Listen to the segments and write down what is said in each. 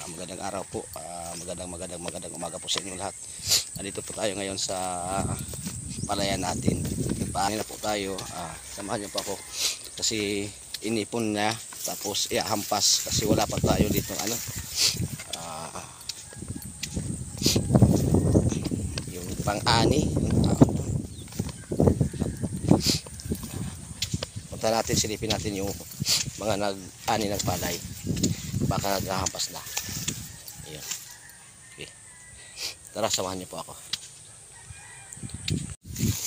Magandang araw po. Magandang umaga po sa inyo lahat. Nandito po tayo ngayon sa palayan natin. Paano na po tayo. Samahan niyo po ako. Kasi inipon na. Tapos hampas. Kasi wala pa tayo dito. Yung pang-ani. Punta natin, silipin natin yung mga nag-ani ng palay. Baka naghahampas na. Ayun. Okay. Tara, samahan niyo po ako.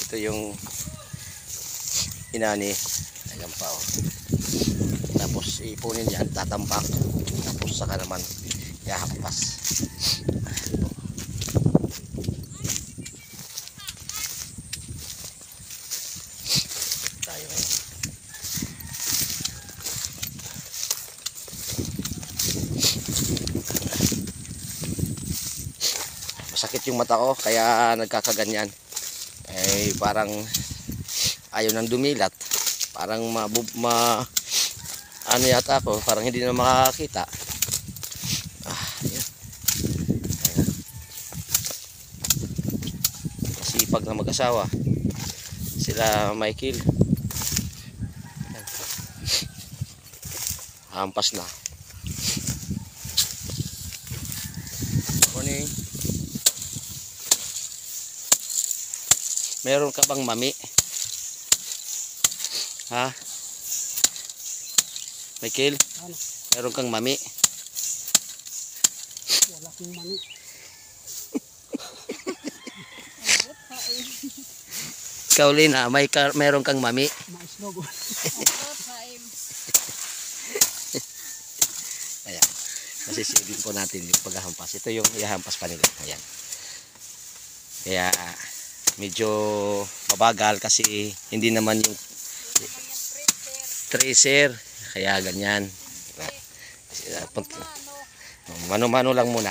Ito yung inani. Ayan pa oh. Tapos ipunin yan, tatambak. Tapos saka naman ihahampas. Tayo ngayon. Masakit yung mata ko kaya nagkakaganyan. Parang ayaw nang dumilat. Parang ano yata ako, parang hindi na makakita. Ayan. Masipag na mag-asawa sila Michael. Hampas na. Morning. Meron ka bang mami? Ha? Michael? Ano? Meron kang mami? Wala kang mani. Ikaw Lina, meron kang mami? Maislog. Ayan. Masisilipin po natin yung paghahampas. Ito yung ihahampas pa nila. Ayan. Kaya medyo mabagal kasi hindi naman yung tracer. Kaya ganyan. Mano-mano lang muna.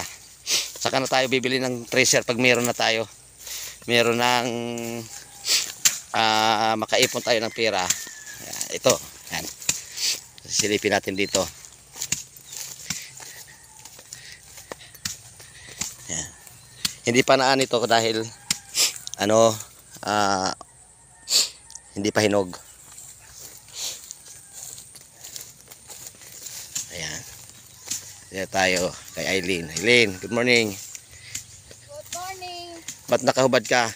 Saka na tayo bibili ng tracer pag meron na tayo. Meron ng makaipon tayo ng pera. Ito. Yan. Silipin natin dito. Yan. Hindi pa naan ito dahil hindi pa hinog. Ayan. Dito tayo kay Aileen. Aileen, good morning. Good morning. Ba't nakahubad ka?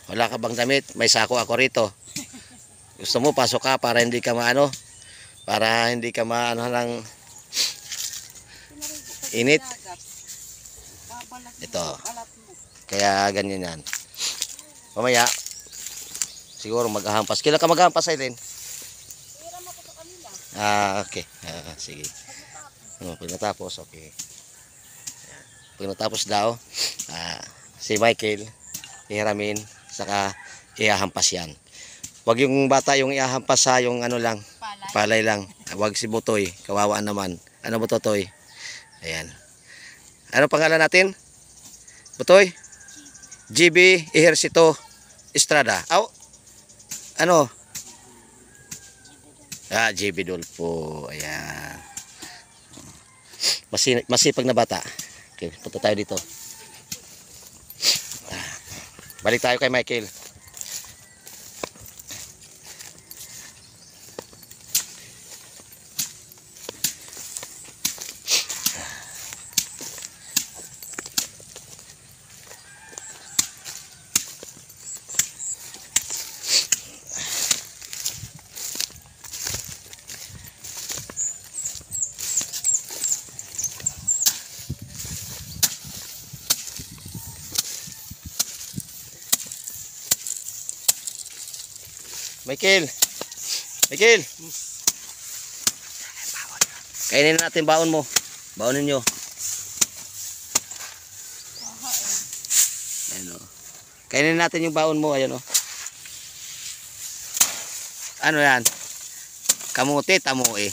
Wala ka bang damit? May sako ako rito. Gusto mo pasok ka para hindi ka para hindi ka ng init. Ito. Kaya ganyan yan. Mamaya siguro maghahampas. Kailan ka maghahampas, Aileen? Hiram ako sa kanila. Okay. Sige. Pag natapos, okay. Pag natapos daw, si Michael ihiramin, saka ihahampas yan. Wag yung bata yung ihahampas yung lang, palay lang. Wag si Butoy, kawawaan naman. Ano Butoy? Ayan. Ano pangalan natin? Butoy? GB Ejercito Estrada. Ano? GB Dolpo. Ayan. Masipag na bata. Okay, punta tayo dito. Balik tayo kay Michael. Michael. Michael. Kainin natin baon mo. Baonin nyo. Ayan o. Kainin natin yung baon mo. Ayan o. Ano yan? Kamuti, tamuhi.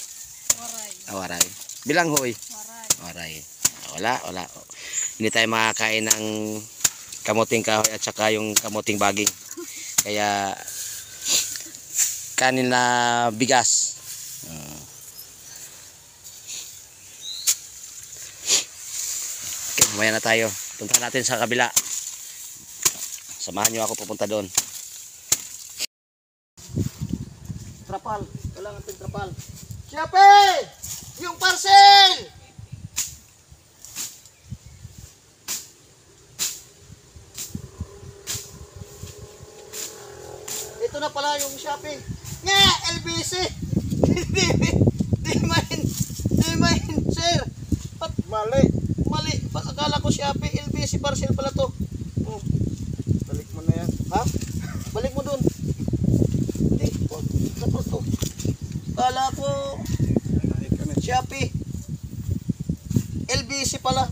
Waray. Waray. Bilang hoy. Waray. Waray. Wala. Hindi tayo makakain ng kamuting kahoy at saka yung kamuting baging. Kaya kanin na bigas. Okay, mamaya na tayo. Punta natin sa kabila. Samahan nyo ako pupunta doon. Trapal. Kailangan natin trapal. Siyape! Yung parcel! Ito na pala yung shopping. Nga! LBC! Di main, sir. Pat, mali. Akala ko shopping. LBC parcel pala to. Oh. Balik mo na yan. Ha? Balik mo dun. Hindi. Tapos to. Akala ko Shopee. LBC pala.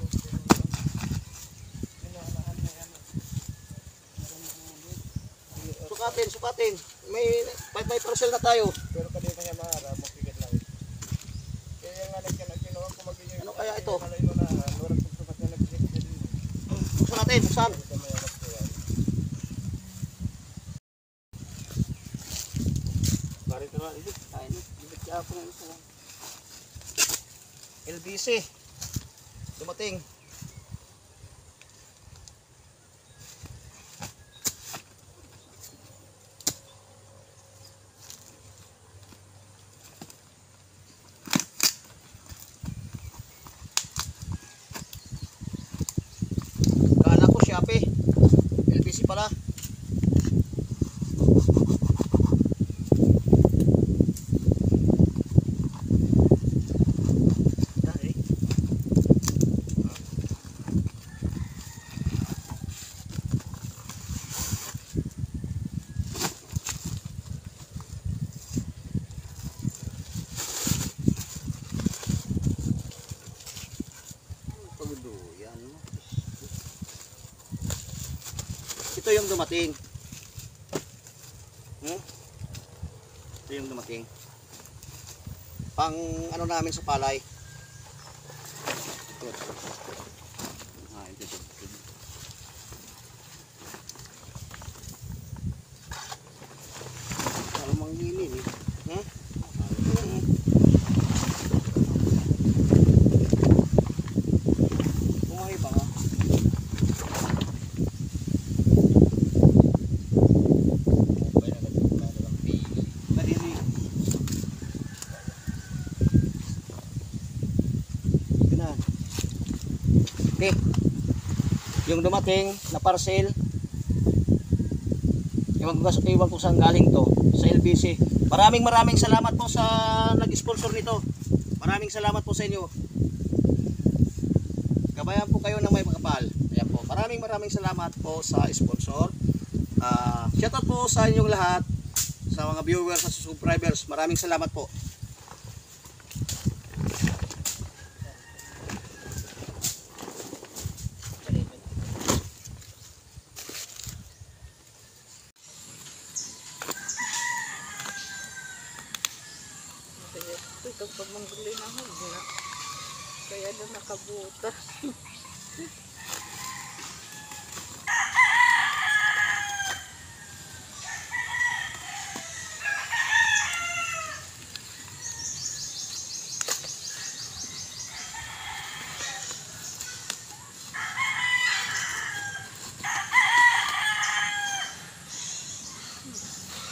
Sukatin. May parcel na tayo. Pero kanina kaya mahara, mabigat lang. Kaya nga nagkinuha ko mag-inyo. Ano kaya ito? Malay mo na, warang pagsukat na nag-inyo. Buksan natin, buksan. Parito na, ito. LBC. Dumating. Kala ko Shopee. LBC pala. Ito yung dumating. Ito yung dumating. Pang ano namin sa palay. Ito. Ito. Ano manghinin eh. Bumahay pa nga. Okay. Yung dumating na parcel, iwan ko saan galing to, sa LBC. Maraming salamat po sa nag-sponsor nito. Maraming salamat po sa inyo. Gabayan po kayo ng may makapal. Ayan po. Maraming salamat po sa sponsor. Shoutout po sa inyong lahat, sa mga viewers at subscribers. Maraming salamat po. Ito pag mangguli na na. Kaya na nakabutas.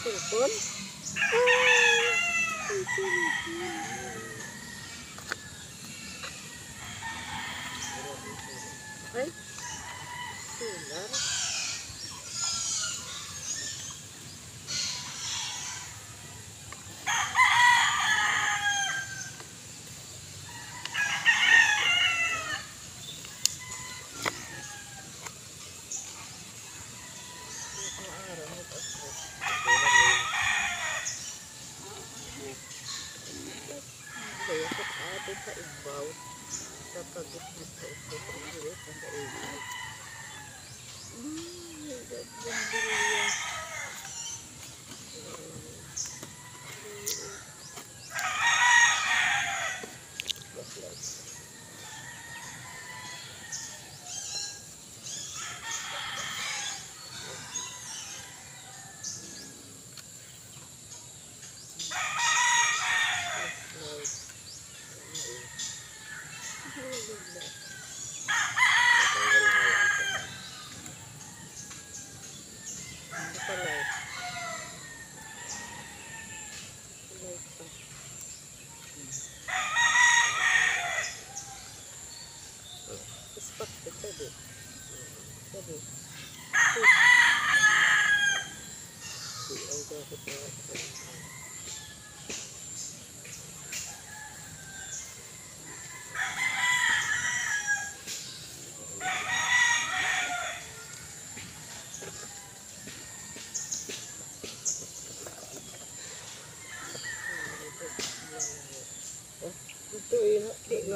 Telepon? Ay, sular. Kaya sa atin sa ibaw, sa pagkakit sa ito, pag-iwit ang kaibig. Gagandiriya.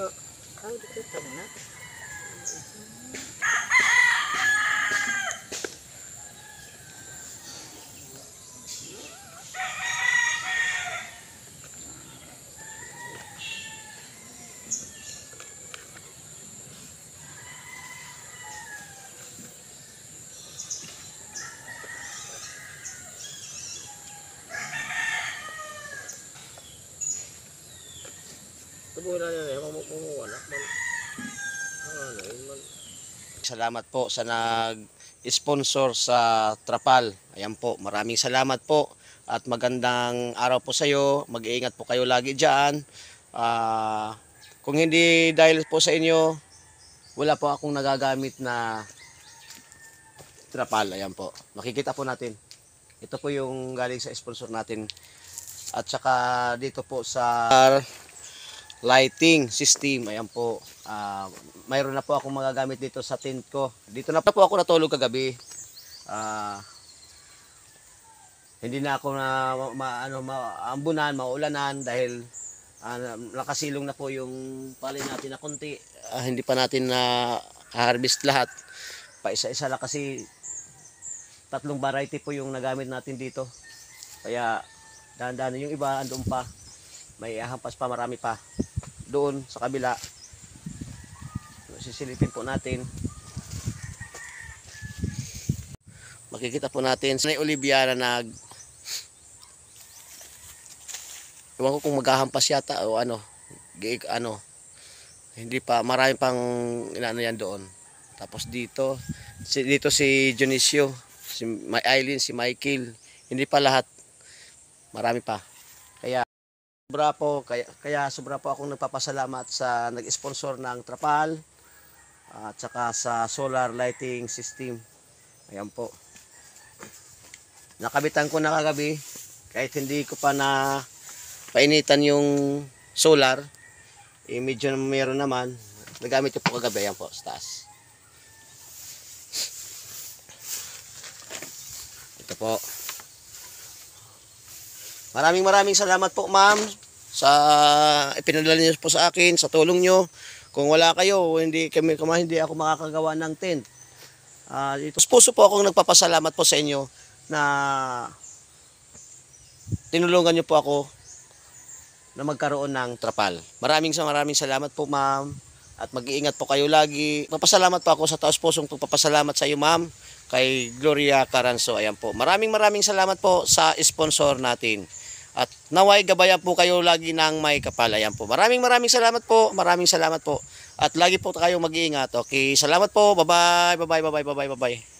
na. Ay, dito tama. Tubuhin na yan, mamumuwala. Ano, yun man. Salamat po sa nag-sponsor sa Trapal. Ayan po, maraming salamat po. At magandang araw po sa iyo. Mag-iingat po kayo lagi dyan. Kung hindi dahil po sa inyo, wala po akong nagagamit na Trapal. Ayan po. Makikita po natin. Ito po yung galing sa sponsor natin. At saka dito po sa lighting system. Ayan po. Mayroon na po akong magagamit dito sa tent ko. Dito na po ako natulog kagabi. Hindi na ako na maambunan, maulanan dahil nakasilong na po yung palay natin na konti. Hindi pa natin na harvest lahat. Pa isa-isa lang kasi 3 variety po yung nagamit natin dito. Kaya dahan-dahan yung iba andoon pa. May ahampas pa, marami pa. Doon sa kabila. Sisilipin po natin. Makikita po natin sa Olivia na ewan ko kung maghahampas yata o ano. Hindi pa, marami pang inaano yan doon. Tapos dito si Dionisio, si Eileen, si Michael. Hindi pa lahat. Marami pa. Kaya sobra po akong nagpapasalamat sa nag-sponsor ng Trapal at saka sa solar lighting system. Ayan po. Nakabitan ko na kagabi kahit hindi ko pa na painitan yung solar. Medyo meron naman. Nagamit ko po kagabi. Ayan po, sa taas. Ito po. Maraming salamat po, ma'am, sa ipinadala niyo po sa akin, sa tulong niyo. Kung wala kayo, hindi ako makakagawa ng tent. Puso po akong nagpapasalamat po sa inyo na tinulungan niyo po ako na magkaroon ng Trapal. Maraming salamat po, ma'am. At mag-iingat po kayo lagi. Papasalamat po ako sa taos-pusong pagpapasalamat sa iyo, ma'am, kay Gloria Caranzo. Ayan po. Maraming salamat po sa sponsor natin. At naway gabayan po kayo lagi ng may kapal. Ayan po. Maraming salamat po. Maraming salamat po. At lagi po kayo mag-iingat. Okay, salamat po. Bye-bye. Bye-bye.